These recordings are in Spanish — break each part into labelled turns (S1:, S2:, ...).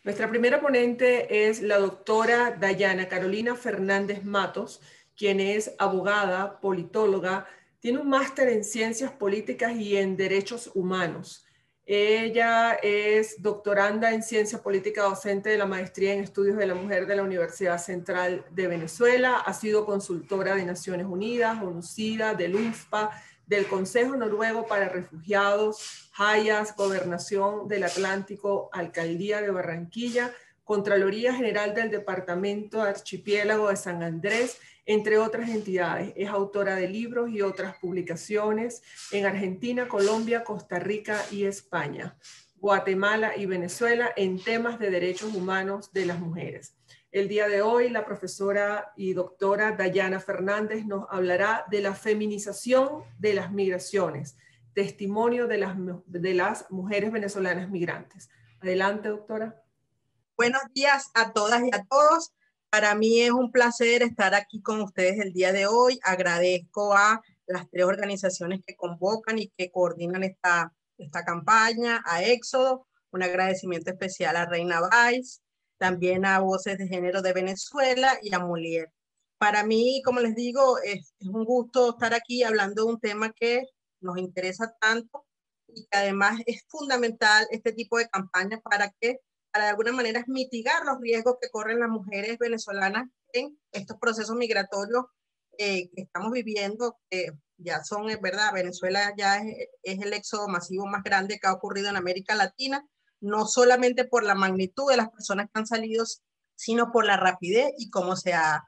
S1: Nuestra primera ponente es la doctora Dayana Carolina Fernández Matos, quien es abogada, politóloga, tiene un máster en ciencias políticas y en derechos humanos. Ella es doctoranda en ciencia política docente de la maestría en estudios de la mujer de la Universidad Central de Venezuela. Ha sido consultora de Naciones Unidas, ONUCIDA, del UNFPA, del Consejo Noruego para Refugiados, Hayas, Gobernación del Atlántico, Alcaldía de Barranquilla, Contraloría General del Departamento Archipiélago de San Andrés, entre otras entidades. Es autora de libros y otras publicaciones en Argentina, Colombia, Costa Rica y España, Guatemala y Venezuela en temas de derechos humanos de las mujeres. El día de hoy, la profesora y doctora Dayana Fernández nos hablará de la feminización de las migraciones, testimonio de las mujeres venezolanas migrantes. Adelante, doctora.
S2: Buenos días a todas y a todos. Para mí es un placer estar aquí con ustedes el día de hoy. Agradezco a las tres organizaciones que convocan y que coordinan esta campaña, a Éxodo, un agradecimiento especial a Reina Valls, también a Voces de Género de Venezuela y a Mulier. Para mí, como les digo, es un gusto estar aquí hablando de un tema que nos interesa tanto y que además es fundamental este tipo de campañas para de alguna manera mitigar los riesgos que corren las mujeres venezolanas en estos procesos migratorios que estamos viviendo, que ya son, es verdad, Venezuela ya es el éxodo masivo más grande que ha ocurrido en América Latina, no solamente por la magnitud de las personas que han salido, sino por la rapidez y cómo se ha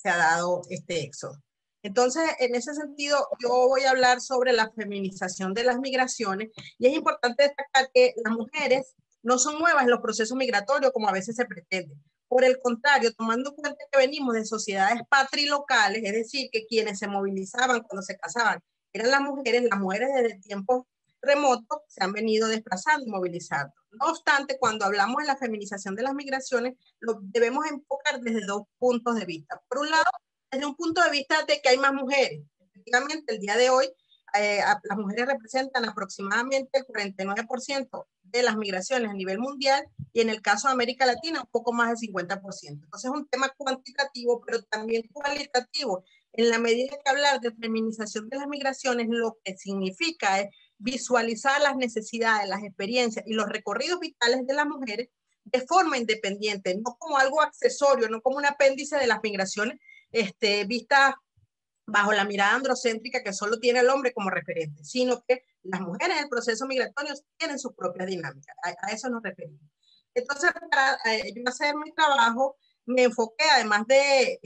S2: dado este éxodo. Entonces, en ese sentido, yo voy a hablar sobre la feminización de las migraciones y es importante destacar que las mujeres no son nuevas en los procesos migratorios como a veces se pretende. Por el contrario, tomando en cuenta que venimos de sociedades patrilocales, es decir, que quienes se movilizaban cuando se casaban eran las mujeres desde tiempos remotos se han venido desplazando y movilizando. No obstante, cuando hablamos de la feminización de las migraciones, lo debemos enfocar desde dos puntos de vista. Por un lado, desde un punto de vista de que hay más mujeres. Efectivamente, el día de hoy, las mujeres representan aproximadamente el 49% de las migraciones a nivel mundial y en el caso de América Latina, un poco más del 50%. Entonces, es un tema cuantitativo, pero también cualitativo. En la medida que hablar de feminización de las migraciones, lo que significa es visualizar las necesidades, las experiencias y los recorridos vitales de las mujeres de forma independiente, no como algo accesorio, no como un apéndice de las migraciones vista bajo la mirada androcéntrica que solo tiene el hombre como referente, sino que las mujeres en el proceso migratorio tienen sus propias dinámicas. A eso nos referimos. Entonces, para yo hacer mi trabajo, me enfoqué, además de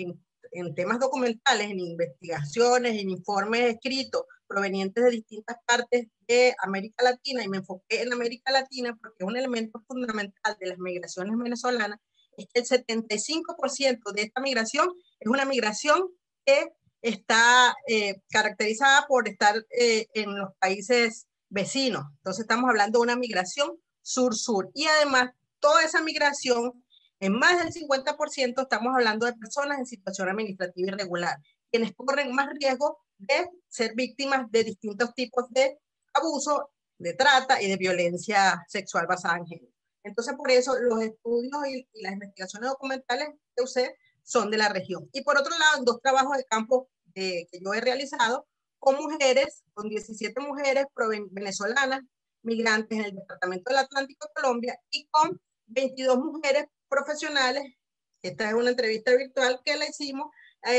S2: en temas documentales, en investigaciones, en informes escritos provenientes de distintas partes de América Latina, y me enfoqué en América Latina porque es un elemento fundamental de las migraciones venezolanas, es que el 75% de esta migración es una migración que está caracterizada por estar en los países vecinos. Entonces estamos hablando de una migración sur-sur. Y además, toda esa migración, en más del 50%, estamos hablando de personas en situación administrativa irregular, quienes corren más riesgo de ser víctimas de distintos tipos de abuso, de trata y de violencia sexual basada en género. Entonces, por eso los estudios y las investigaciones documentales que usé son de la región. Y por otro lado, en dos trabajos de campo que yo he realizado con mujeres, con 17 mujeres venezolanas, migrantes en el Departamento del Atlántico de Colombia, y con 22 mujeres profesionales. Esta es una entrevista virtual que la hicimos a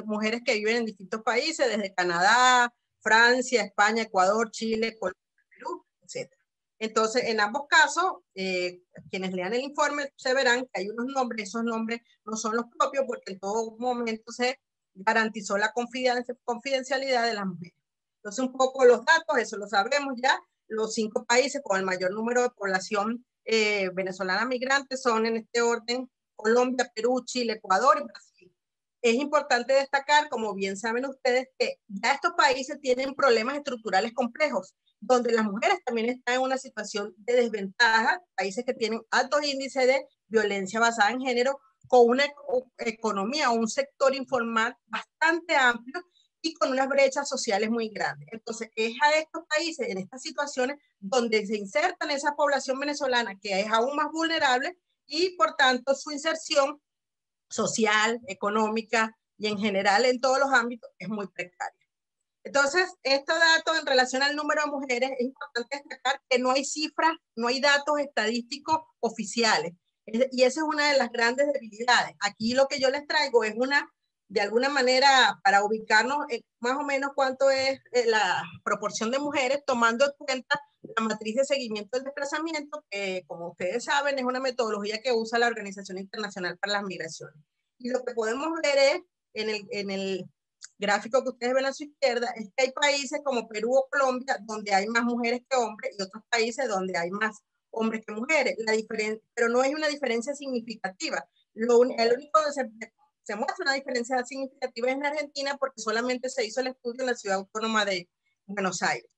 S2: mujeres que viven en distintos países, desde Canadá, Francia, España, Ecuador, Chile, Colombia, Perú, etc. Entonces, en ambos casos, quienes lean el informe se verán que hay unos nombres, esos nombres no son los propios porque en todo momento se garantizó la confidencialidad de las mujeres. Entonces, un poco los datos, eso lo sabemos ya, los 5 países con el mayor número de población venezolana migrante son en este orden: Colombia, Perú, Chile, Ecuador y Brasil. Es importante destacar, como bien saben ustedes, que ya estos países tienen problemas estructurales complejos, donde las mujeres también están en una situación de desventaja, países que tienen altos índices de violencia basada en género, con una economía o un sector informal bastante amplio y con unas brechas sociales muy grandes. Entonces, es a estos países, en estas situaciones, donde se insertan esa población venezolana que es aún más vulnerable y, por tanto, su inserción social, económica y en general en todos los ámbitos es muy precaria. Entonces, estos datos en relación al número de mujeres, es importante destacar que no hay cifras, no hay datos estadísticos oficiales. Y esa es una de las grandes debilidades. Aquí lo que yo les traigo es de alguna manera, para ubicarnos más o menos cuánto es la proporción de mujeres, tomando en cuenta la matriz de seguimiento del desplazamiento, que como ustedes saben es una metodología que usa la Organización Internacional para las Migraciones. Y lo que podemos ver es, en el gráfico que ustedes ven a su izquierda, es que hay países como Perú o Colombia donde hay más mujeres que hombres y otros países donde hay más hombres que mujeres. Pero no hay una diferencia significativa. El único donde se muestra una diferencia significativa es en Argentina, porque solamente se hizo el estudio en la ciudad autónoma de Buenos Aires.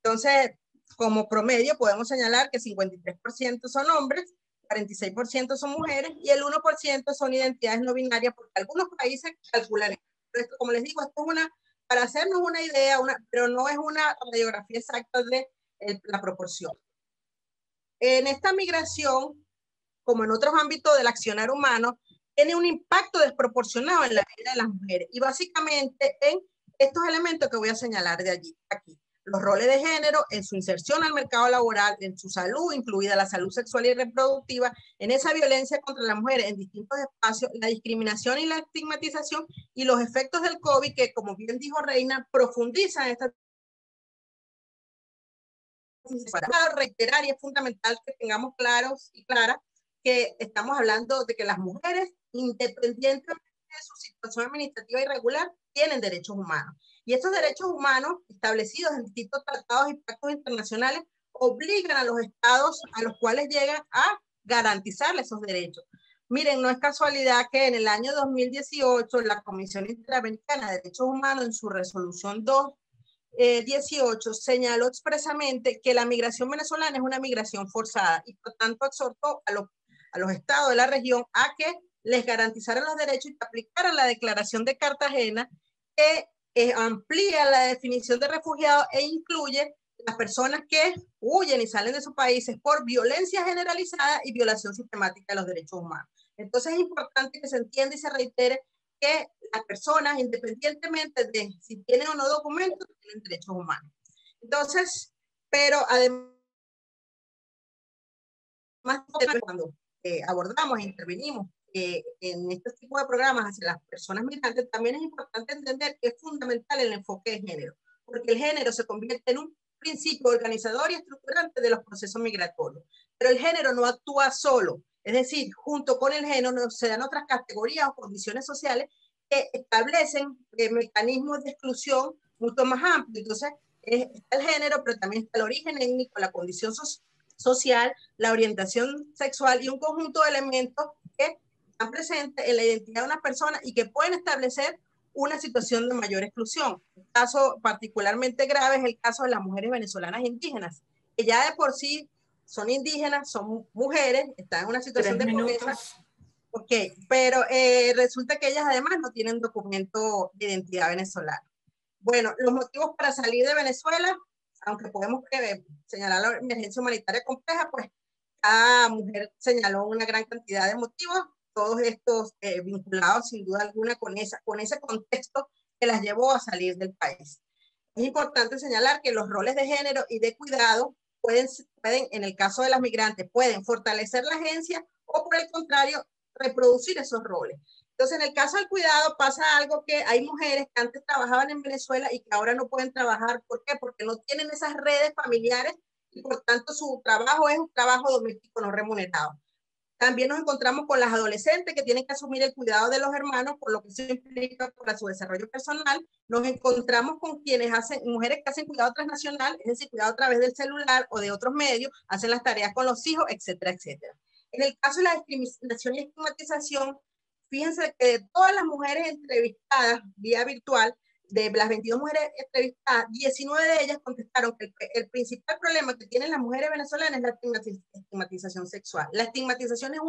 S2: Entonces, como promedio podemos señalar que 53% son hombres, 46% son mujeres y el 1% son identidades no binarias, porque algunos países calculan esto. Como les digo, esto es para hacernos una idea, pero no es una radiografía exacta de la proporción. En esta migración, como en otros ámbitos del accionar humano, tiene un impacto desproporcionado en la vida de las mujeres y básicamente en estos elementos que voy a señalar de aquí. Los roles de género, en su inserción al mercado laboral, en su salud, incluida la salud sexual y reproductiva, en esa violencia contra las mujeres en distintos espacios, la discriminación y la estigmatización y los efectos del COVID que, como bien dijo Reina, profundizan esta. Para reiterar, y es fundamental que tengamos claros y claras que estamos hablando de que las mujeres, independientemente de su situación administrativa irregular, tienen derechos humanos. Y estos derechos humanos, establecidos en distintos tratados y pactos internacionales, obligan a los estados a los cuales llegan a garantizarles esos derechos. Miren, no es casualidad que en el año 2018 la Comisión Interamericana de Derechos Humanos, en su resolución 218, señaló expresamente que la migración venezolana es una migración forzada y por tanto exhortó a los estados de la región a que les garantizaran los derechos y que aplicaran la Declaración de Cartagena, que amplía la definición de refugiado e incluye las personas que huyen y salen de sus países por violencia generalizada y violación sistemática de los derechos humanos. Entonces es importante que se entienda y se reitere que las personas, independientemente de si tienen o no documentos, tienen derechos humanos. Entonces, pero además, cuando abordamos e intervenimos en este tipo de programas hacia las personas migrantes, también es importante entender que es fundamental el enfoque de género, porque el género se convierte en un principio organizador y estructurante de los procesos migratorios. Pero el género no actúa solo, es decir, junto con el género se dan otras categorías o condiciones sociales que establecen mecanismos de exclusión mucho más amplios. Entonces, está el género, pero también está el origen étnico, la condición social, la orientación sexual y un conjunto de elementos que están presentes en la identidad de una persona y que pueden establecer una situación de mayor exclusión. Un caso particularmente grave es el caso de las mujeres venezolanas indígenas, que ya de por sí son indígenas, son mujeres, están en una situación de pobreza. Ok, pero resulta que ellas además no tienen documento de identidad venezolana. Bueno, los motivos para salir de Venezuela, aunque podemos señalar la emergencia humanitaria compleja, pues cada mujer señaló una gran cantidad de motivos, todos estos vinculados sin duda alguna con ese contexto que las llevó a salir del país. Es importante señalar que los roles de género y de cuidado pueden, en el caso de las migrantes, pueden fortalecer la agencia o por el contrario, reproducir esos roles. Entonces, en el caso del cuidado pasa algo que hay mujeres que antes trabajaban en Venezuela y que ahora no pueden trabajar. ¿Por qué? Porque no tienen esas redes familiares y por tanto su trabajo es un trabajo doméstico no remunerado. También nos encontramos con las adolescentes que tienen que asumir el cuidado de los hermanos, por lo que eso implica para su desarrollo personal. Nos encontramos con mujeres que hacen cuidado transnacional, es decir, cuidado a través del celular o de otros medios, hacen las tareas con los hijos, etcétera, etcétera. En el caso de la discriminación y estigmatización, fíjense que de todas las mujeres entrevistadas vía virtual, de las 22 mujeres entrevistadas, 19 de ellas contestaron que el principal problema que tienen las mujeres venezolanas es la estigmatización sexual. La estigmatización es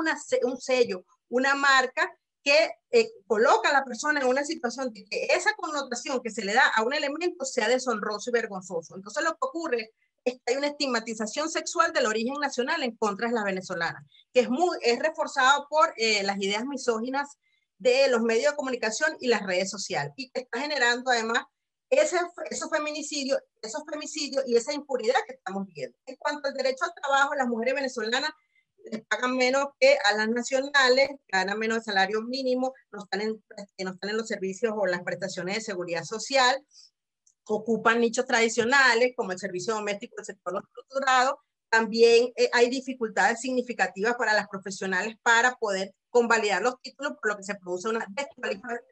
S2: un sello, una marca que coloca a la persona en una situación de que esa connotación que se le da a un elemento sea deshonroso y vergonzoso. Entonces lo que ocurre es que hay una estigmatización sexual del origen nacional en contra de las venezolanas, que es reforzado por las ideas misóginas de los medios de comunicación y las redes sociales, y que está generando además esos femicidios y esa impunidad que estamos viendo. En cuanto al derecho al trabajo, las mujeres venezolanas les pagan menos que a las nacionales, ganan menos de salario mínimo, no están en los servicios o las prestaciones de seguridad social, ocupan nichos tradicionales como el servicio doméstico, el sector no estructurado. También hay dificultades significativas para las profesionales para poder convalidar los títulos, por lo que se produce una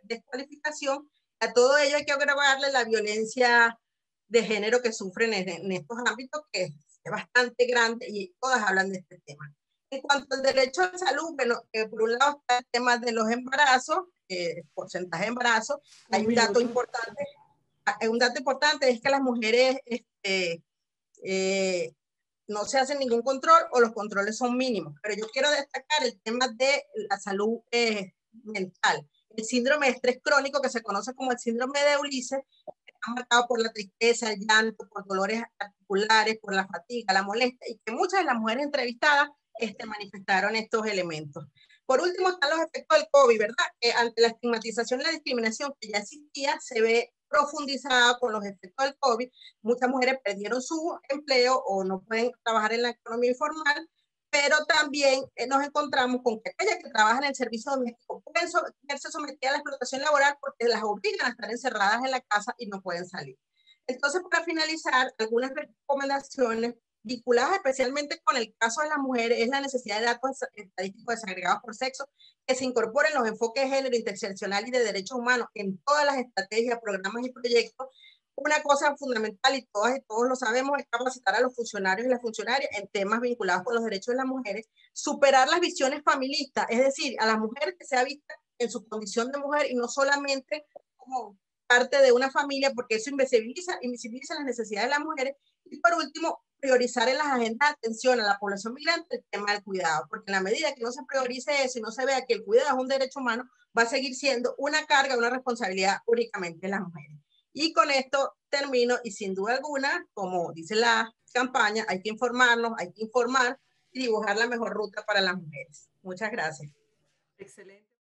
S2: descualificación. A todo ello hay que agregarle la violencia de género que sufren en estos ámbitos, que es bastante grande, y todas hablan de este tema. En cuanto al derecho a la salud, bueno, por un lado está el tema de los embarazos, porcentaje de embarazo. Hay un dato importante. Un dato importante es que las mujeres no se hace ningún control o los controles son mínimos. Pero yo quiero destacar el tema de la salud mental. El síndrome de estrés crónico, que se conoce como el síndrome de Ulises, está marcado por la tristeza, el llanto, por dolores articulares, por la fatiga, la molestia, y que muchas de las mujeres entrevistadas manifestaron estos elementos. Por último están los efectos del COVID, ¿verdad? Ante la estigmatización y la discriminación que ya existía, se ve profundizada con los efectos del COVID. Muchas mujeres perdieron su empleo o no pueden trabajar en la economía informal, pero también nos encontramos con que aquellas que trabajan en el servicio doméstico pueden verse sometidas a la explotación laboral porque las obligan a estar encerradas en la casa y no pueden salir. Entonces, para finalizar, algunas recomendaciones vinculadas especialmente con el caso de las mujeres es la necesidad de datos estadísticos desagregados por sexo, que se incorporen los enfoques de género, interseccional y de derechos humanos en todas las estrategias, programas y proyectos. Una cosa fundamental, y todas y todos lo sabemos, es capacitar a los funcionarios y las funcionarias en temas vinculados con los derechos de las mujeres, superar las visiones familistas, es decir, a las mujeres que sea vista en su condición de mujer y no solamente como parte de una familia, porque eso invisibiliza las necesidades de las mujeres. Y por último, priorizar en las agendas de atención a la población migrante el tema del cuidado, porque en la medida que no se priorice eso y no se vea que el cuidado es un derecho humano, va a seguir siendo una carga, una responsabilidad únicamente de las mujeres. Y con esto termino, y sin duda alguna, como dice la campaña, hay que informarnos, hay que informar y dibujar la mejor ruta para las mujeres. Muchas gracias.
S1: Excelente.